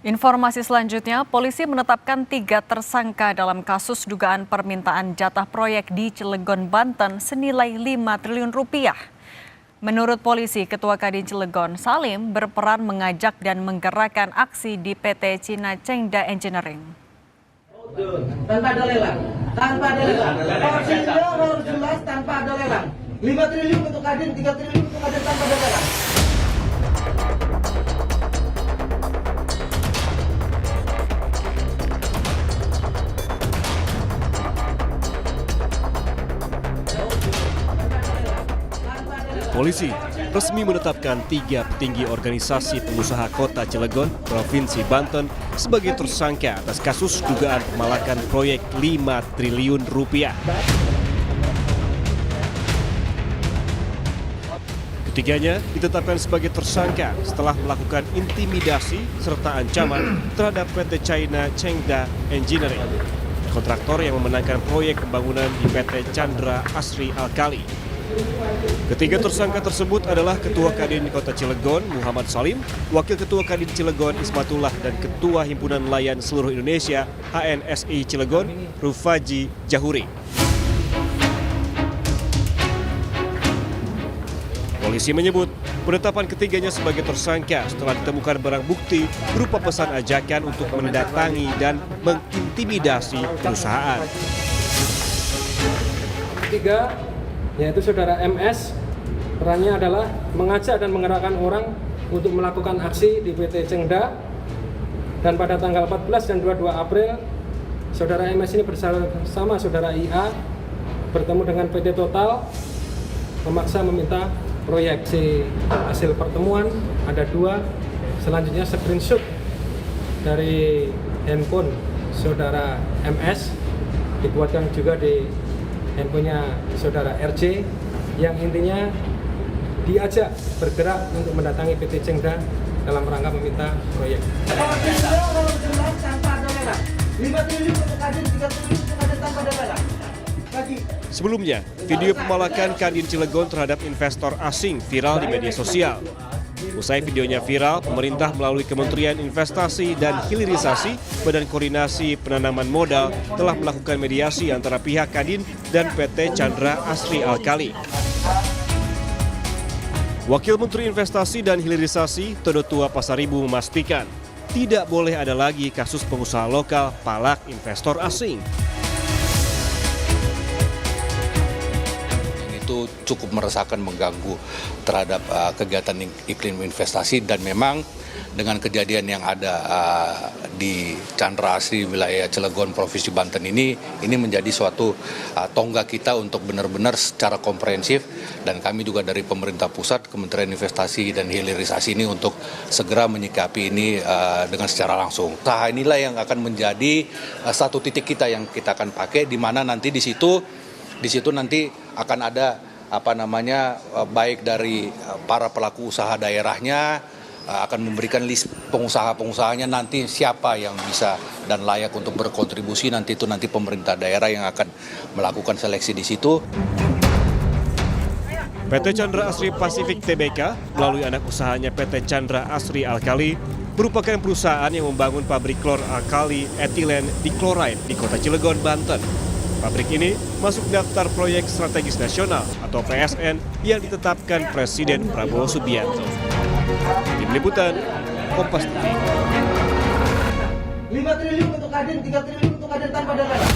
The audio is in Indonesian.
Informasi selanjutnya, polisi menetapkan 3 tersangka dalam kasus dugaan permintaan jatah proyek di Cilegon, Banten senilai 5 triliun rupiah. Menurut polisi, Ketua Kadin Cilegon, Salim, berperan mengajak dan menggerakkan aksi di PT Cina Chengda Engineering. Tanpa ada lelang, Porsinya harus jelas tanpa ada lelang. 5 triliun untuk Kadin, 3 triliun untuk Kadin tanpa ada lelang. Polisi resmi menetapkan 3 petinggi organisasi pengusaha kota Cilegon, Provinsi Banten sebagai tersangka atas kasus dugaan pemalakan proyek 5 triliun rupiah. Ketiganya ditetapkan sebagai tersangka setelah melakukan intimidasi serta ancaman terhadap PT China Chengda Engineering, kontraktor yang memenangkan proyek pembangunan di PT Chandra Asri Alkali. Ketiga tersangka tersebut adalah Ketua Kadin Kota Cilegon, Muhammad Salim, Wakil Ketua Kadin Cilegon, Ismatullah, dan Ketua Himpunan Nelayan Seluruh Indonesia, HNSI Cilegon, Rufaji Jahuri. Polisi menyebut penetapan ketiganya sebagai tersangka setelah ditemukan barang bukti berupa pesan ajakan untuk mendatangi dan mengintimidasi perusahaan. Ketiga, yaitu saudara MS, perannya adalah mengajak dan menggerakkan orang untuk melakukan aksi di PT Chengda. Dan pada tanggal 14 dan 22 April, saudara MS ini bersama saudara IA bertemu dengan PT Total, memaksa meminta proyek. Hasil pertemuan ada 2, selanjutnya screenshot dari handphone saudara MS dibuatkan juga di handphonenya saudara RC, yang intinya diajak bergerak untuk mendatangi PT Chengda dalam rangka meminta proyek. Porsinya harus jelas tanpa ada lelang. 5 triliun untuk Kadin, 3 triliun untuk Kadin tanpa ada lelang. Sebelumnya, video pemalakan Kadin Cilegon terhadap investor asing viral di media sosial. Usai videonya viral, pemerintah melalui Kementerian Investasi dan Hilirisasi, Badan Koordinasi Penanaman Modal, telah melakukan mediasi antara pihak Kadin dan PT Chandra Asri Alkali. Wakil Menteri Investasi dan Hilirisasi, Todotua Pasaribu, memastikan tidak boleh ada lagi kasus pengusaha lokal palak investor asing. Itu cukup meresahkan, mengganggu terhadap kegiatan iklim investasi, dan memang dengan kejadian yang ada di Chandra Asri wilayah Cilegon Provinsi Banten ini menjadi suatu tonggak kita untuk benar-benar secara komprehensif, dan kami juga dari pemerintah pusat, Kementerian Investasi dan Hilirisasi ini untuk segera menyikapi ini dengan secara langsung. Usaha inilah yang akan menjadi satu titik kita yang kita akan pakai, di mana nanti di situ nanti akan ada baik dari para pelaku usaha daerahnya akan memberikan list pengusaha-pengusahanya, nanti siapa yang bisa dan layak untuk berkontribusi, nanti pemerintah daerah yang akan melakukan seleksi di situ. PT Chandra Asri Pasifik Tbk melalui anak usahanya PT Chandra Asri Alkali merupakan perusahaan yang membangun pabrik klor alkali etilen diklorid di Kota Cilegon, Banten. Pabrik ini masuk daftar proyek strategis nasional atau PSN yang ditetapkan Presiden Prabowo Subianto. Tim Liputan, Kompas TV. 5 triliun untuk Kadin, 3 triliun untuk Kadin tanpa ada lelang.